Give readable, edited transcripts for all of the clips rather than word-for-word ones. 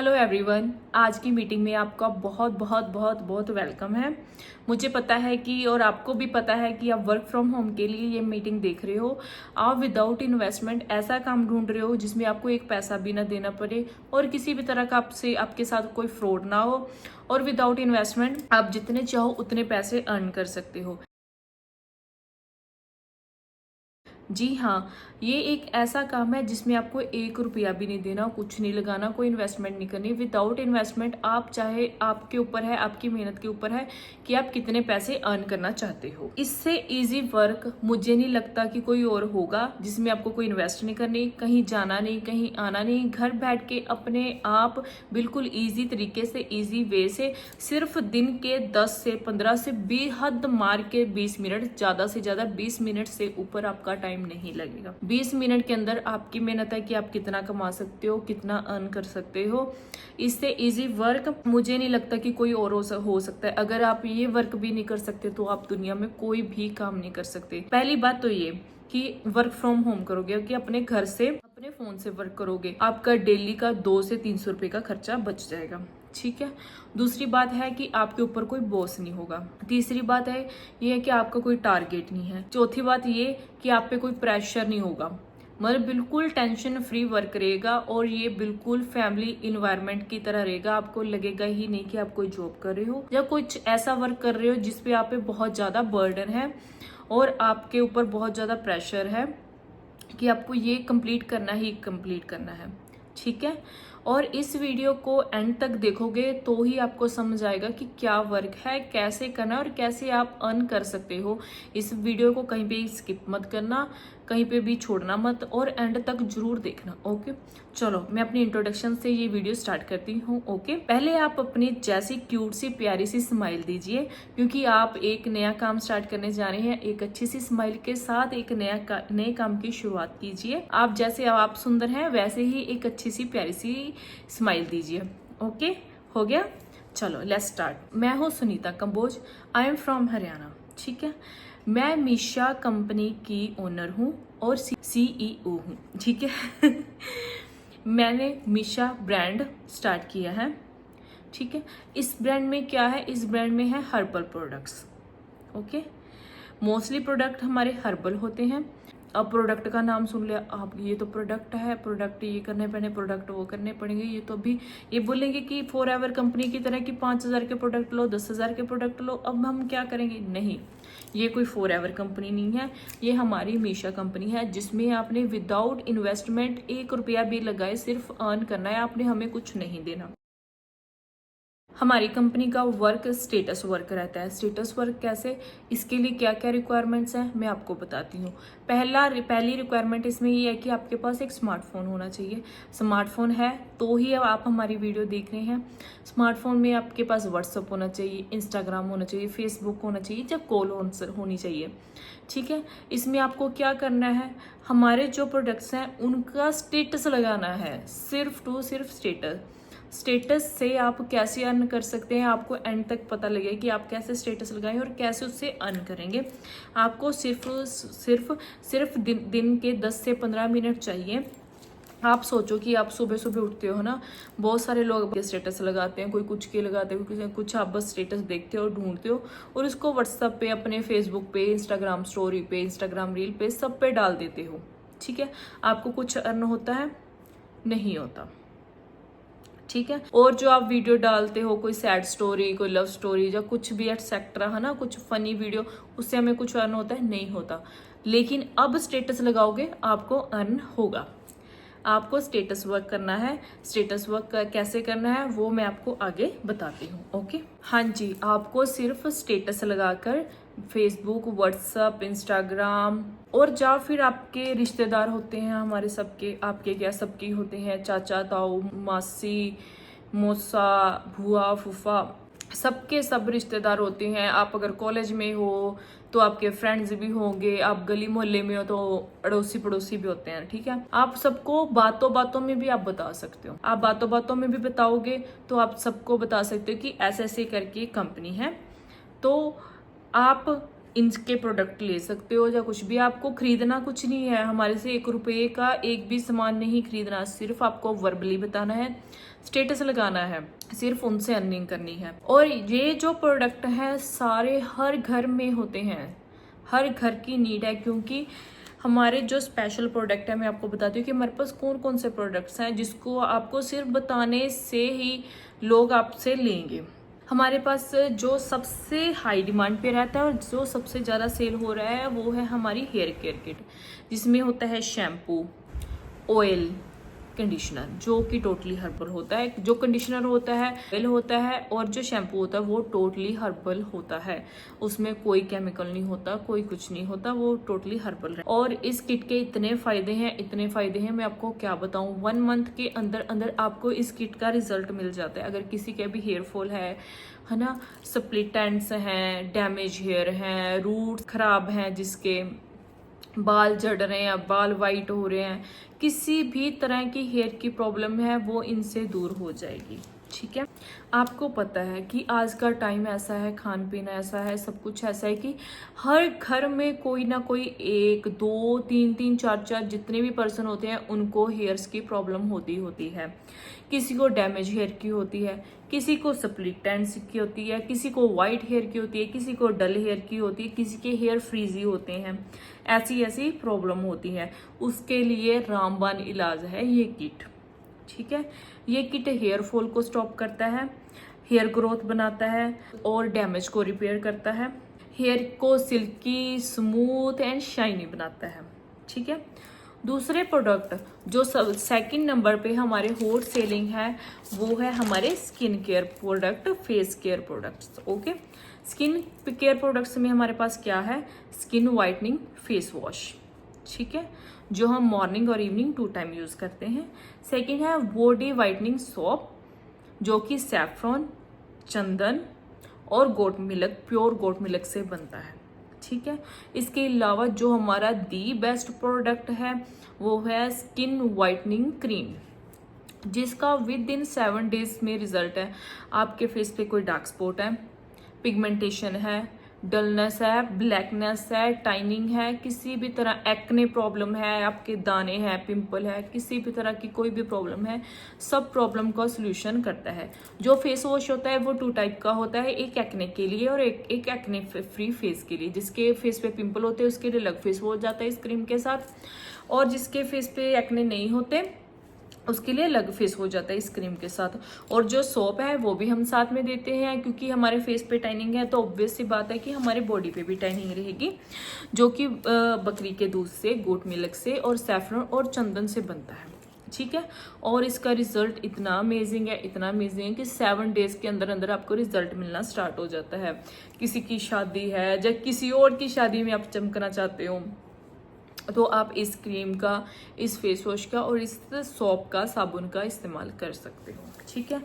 Hello everyone, आज की meeting में आपका बहुत बहुत बहुत बहुत वेलकम है। मुझे पता है कि और आपको भी पता है कि आप वर्क फ्रॉम होम के लिए ये मीटिंग देख रहे हो। आप विदाउट इन्वेस्टमेंट ऐसा काम ढूंढ रहे हो जिसमें आपको एक पैसा भी ना देना पड़े और किसी भी तरह का आपके साथ कोई फ्रॉड ना हो, और विदाउट इन्वेस्टमेंट आप जितने चाहो उतने पैसे अर्न कर सकते हो। जी हाँ, ये एक ऐसा काम है जिसमें आपको 1 रुपया भी नहीं देना, कुछ नहीं लगाना, कोई इन्वेस्टमेंट नहीं करनी। विदाउट इन्वेस्टमेंट आप चाहे, आपके ऊपर है, आपकी मेहनत के ऊपर है कि आप कितने पैसे अर्न करना चाहते हो। इससे इजी वर्क मुझे नहीं लगता कि कोई और होगा जिसमें आपको कोई इन्वेस्ट नहीं करनी, कहीं जाना नहीं, कहीं आना नहीं, घर बैठ के अपने आप बिल्कुल ईजी तरीके से, ईजी वे से सिर्फ दिन के 10 से 15 से 20 हद मार के 20 मिनट, ज्यादा से ज्यादा 20 मिनट से ऊपर आपका टाइम नहीं लगेगा। 20 मिनट के अंदर आपकी मेहनत है कि आप कितना कमा सकते हो, कितना अर्न कर सकते हो। इससे इजी वर्क मुझे नहीं लगता कि कोई और हो सकता है। अगर आप ये वर्क भी नहीं कर सकते तो आप दुनिया में कोई भी काम नहीं कर सकते। पहली बात तो ये कि वर्क फ्रॉम होम करोगे, कि अपने घर से अपने फोन से वर्क करोगे, आपका डेली का 200 से 300 रुपए का खर्चा बच जाएगा। ठीक है। दूसरी बात है कि आपके ऊपर कोई बॉस नहीं होगा। तीसरी बात है ये है कि आपका कोई टारगेट नहीं है। चौथी बात ये कि आप पे कोई प्रेशर नहीं होगा, मतलब बिल्कुल टेंशन फ्री वर्क रहेगा, और ये बिल्कुल फैमिली इन्वायरमेंट की तरह रहेगा। आपको लगेगा ही नहीं कि आप कोई जॉब कर रहे हो या कुछ ऐसा वर्क कर रहे हो जिसपे आप पे बहुत ज्यादा बर्डन है और आपके ऊपर बहुत ज्यादा प्रेशर है कि आपको ये कंप्लीट करना ही कंप्लीट करना है। ठीक है। और इस वीडियो को एंड तक देखोगे तो ही आपको समझ आएगा कि क्या वर्क है, कैसे करना है और कैसे आप अर्न कर सकते हो। इस वीडियो को कहीं पे स्किप मत करना, कहीं पे भी छोड़ना मत, और एंड तक जरूर देखना। ओके, चलो मैं अपनी इंट्रोडक्शन से ये वीडियो स्टार्ट करती हूँ। ओके, पहले आप अपनी जैसी क्यूट सी प्यारी सी स्माइल दीजिए, क्योंकि आप एक नया काम स्टार्ट करने जा रहे हैं। एक अच्छी सी स्माइल के साथ एक नए काम की शुरुआत कीजिए। आप जैसे आप सुंदर हैं वैसे ही एक अच्छी सी प्यारी सी स्माइल दीजिए। ओके, हो गया। चलो लेट्स स्टार्ट। मैं हूँ Sunita Kamboj, I am from Haryana. ठीक है। मैं मीशा कंपनी की ओनर हूँ और सीईओ हूँ। ठीक है। मैंने मीशा ब्रांड स्टार्ट किया है। ठीक है। इस ब्रांड में क्या है, इस ब्रांड में है herbal products. Okay, mostly product हमारे हर्बल होते हैं। अब प्रोडक्ट का नाम सुन लिया आप, ये तो प्रोडक्ट है, प्रोडक्ट ये करने पड़े, प्रोडक्ट वो करने पड़ेंगे। ये तो अभी ये बोलेंगे कि फॉरएवर कंपनी की तरह कि 5,000 के प्रोडक्ट लो, 10,000 के प्रोडक्ट लो। अब हम क्या करेंगे? नहीं, ये कोई फॉरएवर कंपनी नहीं है, ये हमारी मीशा कंपनी है, जिसमें आपने विदाउट इन्वेस्टमेंट 1 रुपया भी लगाए सिर्फ अर्न करना है। आपने हमें कुछ नहीं देना। हमारी कंपनी का वर्क स्टेटस वर्क रहता है। स्टेटस वर्क कैसे, इसके लिए क्या क्या रिक्वायरमेंट्स हैं मैं आपको बताती हूँ। पहली रिक्वायरमेंट इसमें ये है कि आपके पास एक स्मार्टफोन होना चाहिए। स्मार्टफोन है तो ही अब आप हमारी वीडियो देख रहे हैं। स्मार्टफोन में आपके पास व्हाट्सअप होना चाहिए, इंस्टाग्राम होना चाहिए, फेसबुक होना चाहिए, या कॉल होनी चाहिए। ठीक है। इसमें आपको क्या करना है, हमारे जो प्रोडक्ट्स हैं उनका स्टेटस लगाना है, सिर्फ टू सिर्फ स्टेटस। स्टेटस से आप कैसे अर्न कर सकते हैं आपको एंड तक पता लगे कि आप कैसे स्टेटस लगाएं और कैसे उससे अर्न करेंगे। आपको सिर्फ दिन के 10 से 15 मिनट चाहिए। आप सोचो कि आप सुबह सुबह उठते हो ना, बहुत सारे लोग स्टेटस लगाते हैं, कोई कुछ के लगाते हैं, कुछ आप बस स्टेटस देखते हो, ढूंढते हो और उसको व्हाट्सएप पे, अपने फेसबुक पे, इंस्टाग्राम स्टोरी पे, इंस्टाग्राम रील पे, सब पे डाल देते हो। ठीक है। आपको कुछ अर्न होता है? नहीं होता। ठीक है। और जो आप वीडियो डालते हो, कोई सैड स्टोरी, कोई लव स्टोरी, या कुछ भी एटसेट्रा है ना, कुछ फनी वीडियो, उससे हमें कुछ अर्न होता है? नहीं होता। लेकिन अब स्टेटस लगाओगे आपको अर्न होगा। आपको स्टेटस वर्क करना है। स्टेटस वर्क कैसे करना है वो मैं आपको आगे बताती हूँ। ओके, हाँ जी, आपको सिर्फ स्टेटस लगाकर फेसबुक, व्हाट्सअप, इंस्टाग्राम, और या फिर आपके रिश्तेदार होते हैं हमारे, सबके, आपके क्या सबके होते हैं, चाचा, ताऊ, मासी, मौसा, भुआ, फूफा, सबके सब रिश्तेदार होते हैं। आप अगर कॉलेज में हो तो आपके फ्रेंड्स भी होंगे, आप गली मोहल्ले में हो तो अड़ोसी पड़ोसी भी होते हैं। ठीक है। आप सबको बातों बातों में भी आप बता सकते हो। आप बातों बातों में भी बताओगे तो आप सबको बता सकते हो कि ऐसे ऐसे करके कंपनी है, तो आप इनके प्रोडक्ट ले सकते हो, या कुछ भी। आपको खरीदना कुछ नहीं है, हमारे से 1 रुपये का एक भी सामान नहीं खरीदना, सिर्फ आपको वर्बली बताना है। स्टेटस लगाना है, सिर्फ उनसे अर्निंग करनी है। और ये जो प्रोडक्ट हैं सारे हर घर में होते हैं, हर घर की नीड है, क्योंकि हमारे जो स्पेशल प्रोडक्ट है, मैं आपको बताती हूँ कि हमारे पास कौन कौन से प्रोडक्ट्स हैं जिसको आपको सिर्फ बताने से ही लोग आपसे लेंगे। हमारे पास जो सबसे हाई डिमांड पे रहता है और जो सबसे ज़्यादा सेल हो रहा है वो है हमारी हेयर केयर किट, जिसमें होता है शैम्पू, ऑयल, कंडीशनर, जो कि टोटली हर्बल होता है। जो कंडीशनर होता है ऑयल होता है, और जो शैम्पू होता है वो टोटली हर्बल होता है। उसमें कोई केमिकल नहीं होता, कोई कुछ नहीं होता, वो टोटली हर्बल है। और इस किट के इतने फायदे हैं, इतने फायदे हैं, मैं आपको क्या बताऊं। 1 मंथ के अंदर अंदर आपको इस किट का रिजल्ट मिल जाता है। अगर किसी के भी हेयर फॉल है ना, स्प्लिट एंड्स हैं, डैमेज हेयर हैं, रूट्स खराब हैं, जिसके बाल झड़ रहे हैं, बाल वाइट हो रहे हैं, किसी भी तरह की हेयर की प्रॉब्लम है वो इनसे दूर हो जाएगी। ठीक है, आपको पता है कि आज का टाइम ऐसा है, खान पीन ऐसा है, सब कुछ ऐसा है कि हर घर में कोई ना कोई 1, 2, 3, 3, 4, 4 जितने भी पर्सन होते हैं उनको हेयर्स की प्रॉब्लम होती है। किसी को डैमेज हेयर की होती है, किसी को स्प्लिट एंड्स की होती है, किसी को वाइट हेयर की होती है, किसी को डल हेयर की होती है, किसी के हेयर फ्रीजी होते हैं। ऐसी ऐसी प्रॉब्लम होती है, उसके लिए रामबाण इलाज है ये किट। ठीक है, ये किट हेयर फॉल को स्टॉप करता है, हेयर ग्रोथ बनाता है और डैमेज को रिपेयर करता है, हेयर को सिल्की, स्मूथ एंड शाइनी बनाता है। ठीक है, दूसरे प्रोडक्ट जो सेकंड नंबर पे हमारे हॉट सेलिंग है वो है हमारे skin care product, face care products. Okay, skin care products में हमारे पास क्या है, स्किन वाइटनिंग फेस वॉश, ठीक है, जो हम मॉर्निंग और इवनिंग 2 टाइम यूज करते हैं। सेकंड है बॉडी वाइटनिंग सोप, जो कि सैफरॉन, चंदन और goat milk, pure goat milk से बनता है। ठीक है, इसके अलावा जो हमारा दी बेस्ट प्रोडक्ट है वो है स्किन वाइटनिंग क्रीम, जिसका विद इन 7 डेज में रिजल्ट है। आपके फेस पे कोई डार्क स्पॉट है, पिगमेंटेशन है, डलनेस है, ब्लैकनेस है, टाइनिंग है, किसी भी तरह एक्ने प्रॉब्लम है, आपके दाने हैं, पिंपल है, किसी भी तरह की कोई भी प्रॉब्लम है, सब प्रॉब्लम का सोल्यूशन करता है। जो फेस वॉश होता है वो 2 टाइप का होता है, एक एक्ने के लिए और एक एक्ने फ्री फेस के लिए। जिसके फेस पे पिंपल होते हैं उसके लिए अलग फेस वॉश जाता है इस क्रीम के साथ, और जिसके फेस पे एक्ने नहीं होते उसके लिए अलग फेस हो जाता है इस क्रीम के साथ। और जो सोप है वो भी हम साथ में देते हैं, क्योंकि हमारे फेस पे टाइनिंग है तो ऑब्वियस सी बात है कि हमारे बॉडी पे भी टाइनिंग रहेगी, जो कि बकरी के दूध से, गोट मिल्क से और सैफरन और चंदन से बनता है। ठीक है, और इसका रिजल्ट इतना अमेजिंग है, इतना अमेजिंग है कि 7 डेज के अंदर अंदर आपको रिजल्ट मिलना स्टार्ट हो जाता है। किसी की शादी है, जब किसी और की शादी में आप चमकना चाहते हो तो आप इस क्रीम का, इस फेस वॉश का और इस सोप का, साबुन का इस्तेमाल कर सकते हो। ठीक है,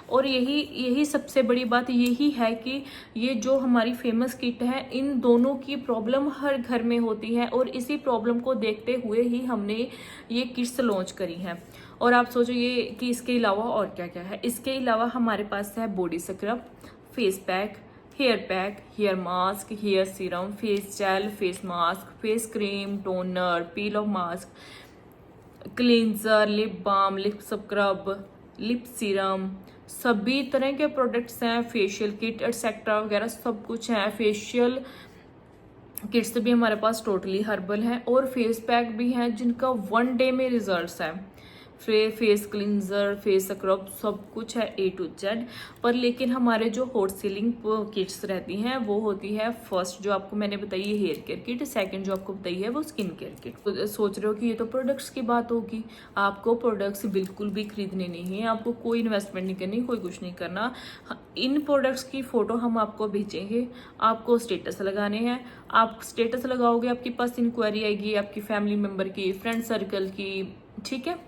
और यही सबसे बड़ी बात यही है कि ये जो हमारी फेमस किट है, इन दोनों की प्रॉब्लम हर घर में होती है, और इसी प्रॉब्लम को देखते हुए ही हमने ये किट्स लॉन्च करी हैं। और आप सोचो ये कि इसके अलावा और क्या क्या है। इसके अलावा हमारे पास है body scrub, face pack, hair pack, hair mask, hair serum, face gel, face mask, face cream, toner, peel off mask, cleanser, lip balm, lip scrub, lip serum, सभी तरह के प्रोडक्ट्स हैं, फेशियल किट एटसेट्रा वगैरह सब कुछ है। Facial kits भी हमारे पास टोटली हर्बल है, और फेस पैक भी हैं जिनका 1 डे में रिजल्ट्स है। फेस क्लिनजर, फेस स्क्रब, सब कुछ है A to Z। पर लेकिन हमारे जो हॉट सेलिंग किट्स रहती हैं वो होती है, फर्स्ट जो आपको मैंने बताई है हेयर केयर किट, सेकंड जो आपको बताई है वो स्किन केयर किट। तो सोच रहे हो कि ये तो प्रोडक्ट्स की बात होगी, आपको प्रोडक्ट्स बिल्कुल भी खरीदने नहीं है, आपको कोई इन्वेस्टमेंट नहीं करनी, कोई कुछ नहीं करना। इन प्रोडक्ट्स की फोटो हम आपको भेजेंगे, आपको स्टेटस लगाने हैं। आप स्टेटस लगाओगे, आपके पास इंक्वायरी आएगी आपकी फैमिली मेम्बर की, फ्रेंड सर्कल की, ठीक है,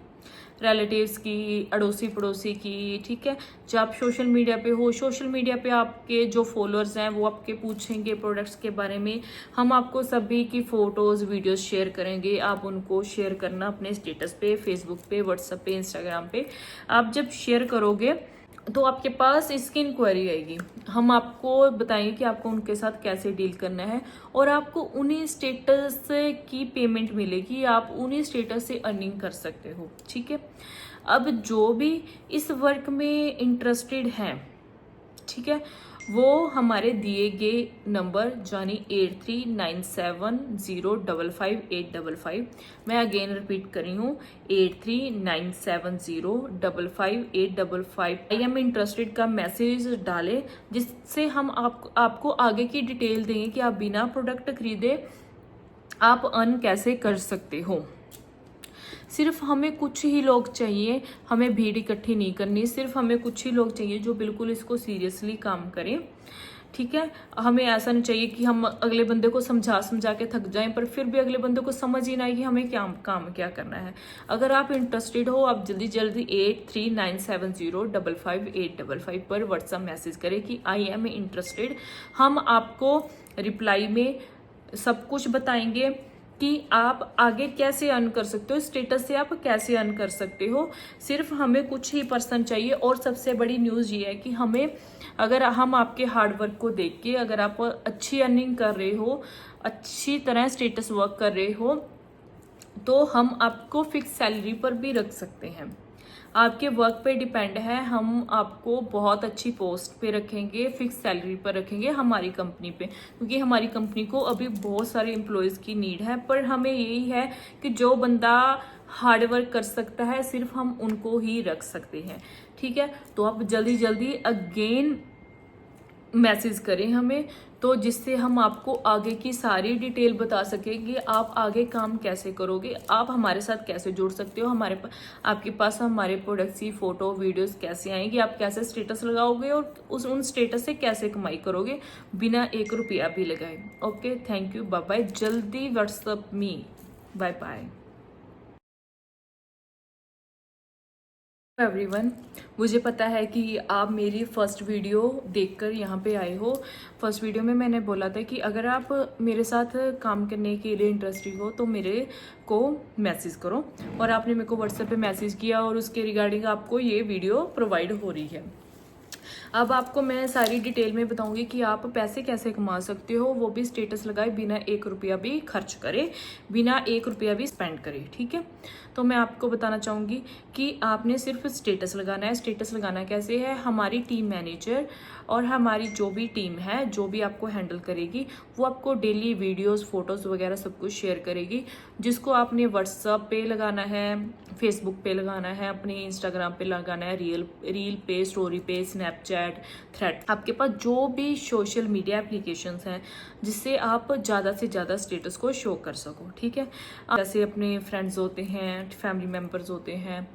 रिलेटिव्स की, अड़ोसी पड़ोसी की। ठीक है, जब आप सोशल मीडिया पे हो, सोशल मीडिया पे आपके जो फॉलोअर्स हैं वो आपके पूछेंगे प्रोडक्ट्स के बारे में, हम आपको सभी की फोटोज वीडियोस शेयर करेंगे। आप उनको शेयर करना अपने स्टेटस पे, फेसबुक पे, व्हाट्सएप पे, इंस्टाग्राम पे। आप जब शेयर करोगे तो आपके पास इसकी इंक्वायरी आएगी, हम आपको बताएंगे कि आपको उनके साथ कैसे डील करना है, और आपको उन्हीं स्टेटस की पेमेंट मिलेगी, आप उन्हीं स्टेटस से अर्निंग कर सकते हो। ठीक है, अब जो भी इस वर्क में इंटरेस्टेड हैं, ठीक है, वो हमारे दिए गए नंबर यानी 8397055855, मैं अगेन रिपीट कर रही हूँ 8397055855, आई एम इंटरेस्टेड का मैसेज डालें, जिससे हम आपको आगे की डिटेल देंगे कि आप बिना प्रोडक्ट खरीदे आप अर्न कैसे कर सकते हो। सिर्फ हमें कुछ ही लोग चाहिए, हमें भीड़ इकट्ठी नहीं करनी, सिर्फ हमें कुछ ही लोग चाहिए जो बिल्कुल इसको सीरियसली काम करें, ठीक है। हमें ऐसा नहीं चाहिए कि हम अगले बंदे को समझा के थक जाएं पर फिर भी अगले बंदे को समझ ही ना आए कि हमें क्या करना है। अगर आप इंटरेस्टेड हो, आप जल्दी 8397055855 पर व्हाट्सएप मैसेज करें कि आई एम इंटरेस्टेड। हम आपको रिप्लाई में सब कुछ बताएंगे कि आप आगे कैसे अर्न कर सकते हो, स्टेटस से आप कैसे अर्न कर सकते हो। सिर्फ हमें कुछ ही पर्सन चाहिए। और सबसे बड़ी न्यूज़ ये है कि हमें, अगर हम आपके हार्डवर्क को देख के, अगर आप अच्छी अर्निंग कर रहे हो, अच्छी तरह स्टेटस वर्क कर रहे हो, तो हम आपको फिक्स सैलरी पर भी रख सकते हैं। आपके वर्क पे डिपेंड है, हम आपको बहुत अच्छी पोस्ट पे रखेंगे, फिक्स सैलरी पर रखेंगे हमारी कंपनी पे, क्योंकि हमारी कंपनी को अभी बहुत सारे एम्प्लॉयज़ की नीड है। पर हमें यही है कि जो बंदा हार्ड वर्क कर सकता है सिर्फ हम उनको ही रख सकते हैं, ठीक है। तो आप जल्दी अगेन मैसेज करें हमें, तो जिससे हम आपको आगे की सारी डिटेल बता सकें कि आप आगे काम कैसे करोगे, आप हमारे साथ कैसे जुड़ सकते हो, आपके पास हमारे प्रोडक्ट्स की फोटो वीडियोस कैसे आएंगी, आप कैसे स्टेटस लगाओगे और उन स्टेटस से कैसे कमाई करोगे बिना 1 रुपया भी लगाए। Okay, thank you, bye bye. जल्दी WhatsApp me, bye bye everyone. मुझे पता है कि आप मेरी फर्स्ट वीडियो देखकर यहाँ पे आए हो। फर्स्ट वीडियो में मैंने बोला था कि अगर आप मेरे साथ काम करने के लिए इंटरेस्टेड हो तो मेरे को मैसेज करो, और आपने मेरे को व्हाट्सएप पे मैसेज किया और उसके रिगार्डिंग आपको ये वीडियो प्रोवाइड हो रही है। अब आपको मैं सारी डिटेल में बताऊंगी कि आप पैसे कैसे कमा सकते हो, वो भी स्टेटस लगाए बिना 1 रुपया भी खर्च करे, बिना 1 रुपया भी स्पेंड करे, ठीक है। तो मैं आपको बताना चाहूँगी कि आपने सिर्फ स्टेटस लगाना है। स्टेटस लगाना कैसे है, हमारी टीम मैनेजर और हमारी जो भी टीम है, जो भी आपको हैंडल करेगी, वो आपको डेली वीडियोस, फोटोज़ वगैरह सब कुछ शेयर करेगी, जिसको आपने व्हाट्सएप पे लगाना है, फेसबुक पे लगाना है, अपने इंस्टाग्राम पे लगाना है, रील पे, स्टोरी पे, स्नैपचैट, थ्रेड, आपके पास जो भी सोशल मीडिया एप्लीकेशंस हैं जिससे आप ज़्यादा से ज़्यादा स्टेटस को शो कर सको, ठीक है। जैसे अपने फ्रेंड्स होते हैं, फैमिली मेम्बर्स होते हैं,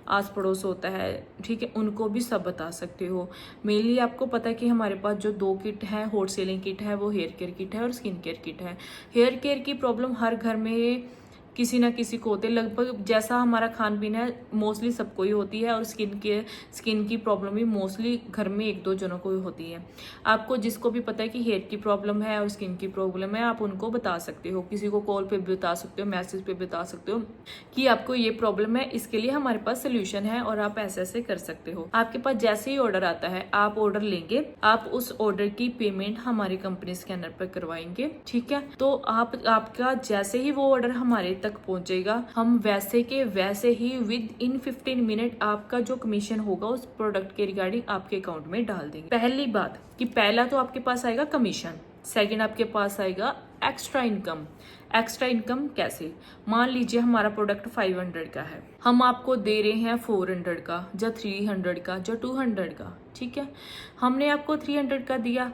आस पड़ोस होता है, ठीक है, उनको भी सब बता सकते हो। मेनली आपको पता है कि हमारे पास जो 2 किट है, हॉट सेलिंग किट है, वो हेयर केयर किट है और स्किन केयर किट है। हेयर केयर की प्रॉब्लम हर घर में किसी ना किसी को होते, लगभग जैसा हमारा खान पीन है मोस्टली सबको ही होती है, और स्किन की प्रॉब्लम भी मोस्टली घर में 1-2 जनों को ही होती है। आपको जिसको भी पता है कि हेयर की प्रॉब्लम है और स्किन की प्रॉब्लम है, आप उनको बता सकते हो, किसी को कॉल पे भी बता सकते हो, मैसेज पे बता सकते हो कि आपको ये प्रॉब्लम है, इसके लिए हमारे पास सोल्यूशन है और आप ऐसे ऐसे कर सकते हो। आपके पास जैसे ही ऑर्डर आता है, आप ऑर्डर लेंगे, आप उस ऑर्डर की पेमेंट हमारी कंपनी स्कैनर पर करवाएंगे, ठीक है। तो आपका जैसे ही वो ऑर्डर हमारे तक पहुंचेगा, हम वैसे के वैसे ही विद इन 15 मिनट आपका जो कमीशन होगा उस प्रोडक्ट के रिगार्डिंग आपके अकाउंट में डाल देंगे। पहली बात कि पहला तो आपके पास आएगा कमीशन, सेकंड आपके पास आएगा एक्स्ट्रा इनकम। एक्स्ट्रा इनकम कैसे, मान लीजिए हमारा प्रोडक्ट 500 का है, हम आपको दे रहे हैं 400 का, या 300 का, या 200 का, ठीक है। हमने आपको 300 का दिया,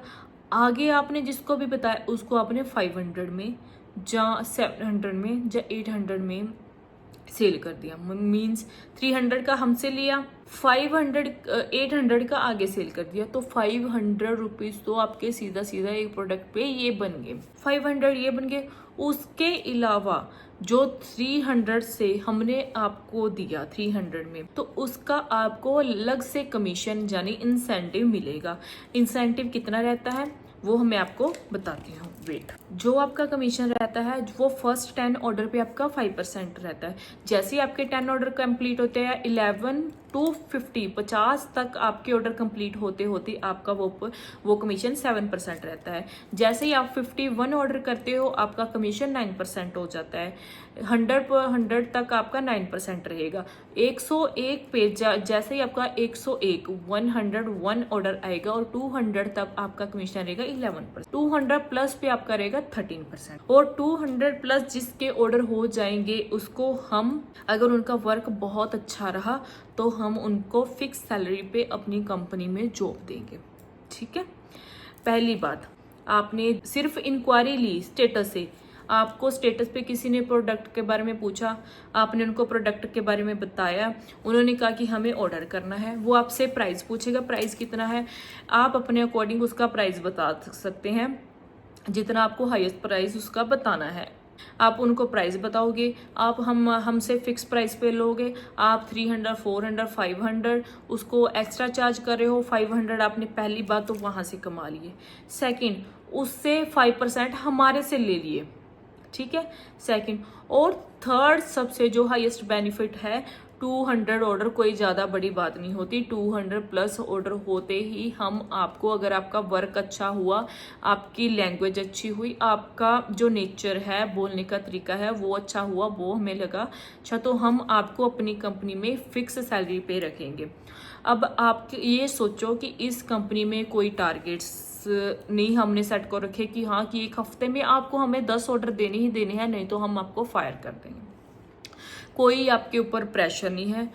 आगे आपने जिसको भी बताया उसको आपने 500 में या 700 में या 800 में सेल कर दिया। मींस 300 का हमसे लिया, 800 का आगे सेल कर दिया, तो 500 रुपीज तो आपके सीधा सीधा एक प्रोडक्ट पे ये बन गए, 500 ये बन गए। उसके अलावा जो 300 से हमने आपको दिया 300 में, तो उसका आपको अलग से कमीशन यानी इंसेंटिव मिलेगा। इंसेंटिव कितना रहता है वो मैं आपको बताती हूँ। वेट। जो आपका कमीशन रहता है वो फर्स्ट 10 ऑर्डर पे आपका 5% रहता है। जैसे ही आपके 10 ऑर्डर कंप्लीट होते हैं 11 to 50 तक आपके ऑर्डर कंप्लीट होते होते आपका वो कमीशन 7% रहता है। जैसे ही आप 51 ऑर्डर करते हो आपका कमीशन 9% हो जाता है। 100 तक आपका 9% रहेगा। 101 पे जैसे ही आपका 101 ऑर्डर आएगा और 200 तक आपका कमीशन रहेगा 11%। 200 प्लस पे आपका रहेगा 13%। और 200 प्लस जिसके ऑर्डर हो जाएंगे उसको हम, अगर उनका वर्क बहुत अच्छा रहा तो हम उनको फिक्स सैलरी पे अपनी कंपनी में जॉब देंगे। ठीक है। पहली बात, आपने सिर्फ इंक्वायरी ली स्टेटस से, आपको स्टेटस पे किसी ने प्रोडक्ट के बारे में पूछा, आपने उनको प्रोडक्ट के बारे में बताया, उन्होंने कहा कि हमें ऑर्डर करना है, वो आपसे प्राइस पूछेगा, प्राइस कितना है, आप अपने अकॉर्डिंग उसका प्राइस बता सकते हैं, जितना आपको हाईएस्ट प्राइस उसका बताना है आप उनको प्राइस बताओगे। आप हमसे फिक्स प्राइस पे लोगे, आप 300 400 500 उसको एक्स्ट्रा चार्ज कर रहे हो, 500 आपने पहली बात तो वहां से कमा लिए। सेकंड, उससे 5% हमारे से ले लिए। ठीक है, सेकंड। और थर्ड सबसे जो हाईएस्ट बेनिफिट है, 200 ऑर्डर कोई ज़्यादा बड़ी बात नहीं होती। 200 प्लस ऑर्डर होते ही हम आपको, अगर आपका वर्क अच्छा हुआ, आपकी लैंग्वेज अच्छी हुई, आपका जो नेचर है, बोलने का तरीका है वो अच्छा हुआ, वो हमें लगा अच्छा, तो हम आपको अपनी कंपनी में फिक्स सैलरी पे रखेंगे। अब आप ये सोचो कि इस कंपनी में कोई टारगेट्स नहीं हमने सेट कर रखे कि हाँ कि एक हफ्ते में आपको हमें 10 ऑर्डर देने ही देने हैं, नहीं तो हम आपको फायर कर देंगे। कोई आपके ऊपर प्रेशर नहीं है।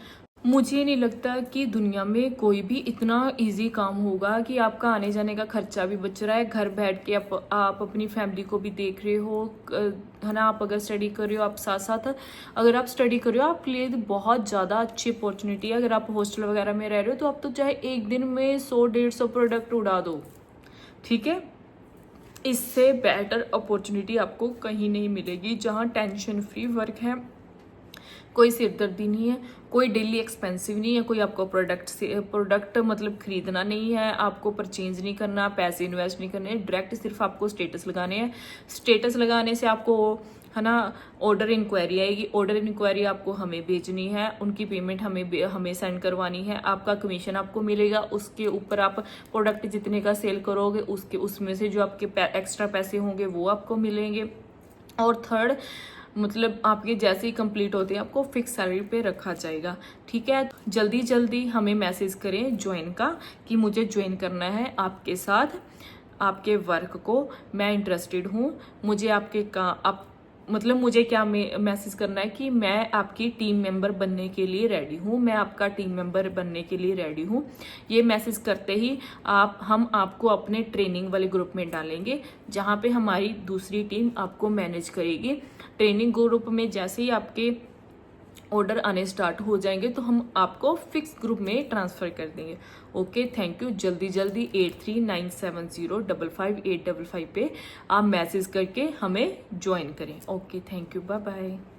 मुझे नहीं लगता कि दुनिया में कोई भी इतना इजी काम होगा कि आपका आने जाने का खर्चा भी बच रहा है, घर बैठ के आप अपनी फैमिली को भी देख रहे हो, है ना। आप अगर स्टडी कर रहे हो, आप साथ साथ अगर आप स्टडी कर रहे हो, आपके लिए बहुत ज़्यादा अच्छी अपॉर्चुनिटी है। अगर आप हॉस्टल वगैरह में रह रहे हो तो आप तो चाहे एक दिन में 100-150 प्रोडक्ट उड़ा दो। ठीक है, इससे बेटर अपॉर्चुनिटी आपको कहीं नहीं मिलेगी, जहाँ टेंशन फ्री वर्क है, कोई सिरदर्दी नहीं है, कोई डेली एक्सपेंसिव नहीं है, कोई आपको प्रोडक्ट मतलब खरीदना नहीं है, आपको परचेज नहीं करना, पैसे इन्वेस्ट नहीं करने, डायरेक्ट सिर्फ आपको स्टेटस लगाने हैं। स्टेटस लगाने से आपको, है ना, ऑर्डर इंक्वायरी आएगी, ऑर्डर इंक्वायरी आपको हमें भेजनी है, उनकी पेमेंट हमें सेंड करवानी है, आपका कमीशन आपको मिलेगा, उसके ऊपर आप प्रोडक्ट जितने का सेल करोगे उसमें से जो आपके एक्स्ट्रा पैसे होंगे वो आपको मिलेंगे। और थर्ड, मतलब आपके जैसे ही कंप्लीट होते हैं आपको फिक्स सैलरी पे रखा जाएगा। ठीक है, जल्दी जल्दी हमें मैसेज करें ज्वाइन का कि मुझे ज्वाइन करना है आपके साथ, आपके वर्क को मैं इंटरेस्टेड हूँ। मुझे क्या मैसेज करना है कि मैं आपकी टीम मेंबर बनने के लिए रेडी हूँ, मैं आपका टीम मेंबर बनने के लिए रेडी हूँ। ये मैसेज करते ही हम आपको अपने ट्रेनिंग वाले ग्रुप में डालेंगे, जहाँ पे हमारी दूसरी टीम आपको मैनेज करेगी। ट्रेनिंग ग्रुप में जैसे ही आपके ऑर्डर आने स्टार्ट हो जाएंगे तो हम आपको फिक्स ग्रुप में ट्रांसफ़र कर देंगे। Okay, thank you. जल्दी जल्दी 8397055855 पे आप मैसेज करके हमें ज्वाइन करें। Okay, thank you, bye bye.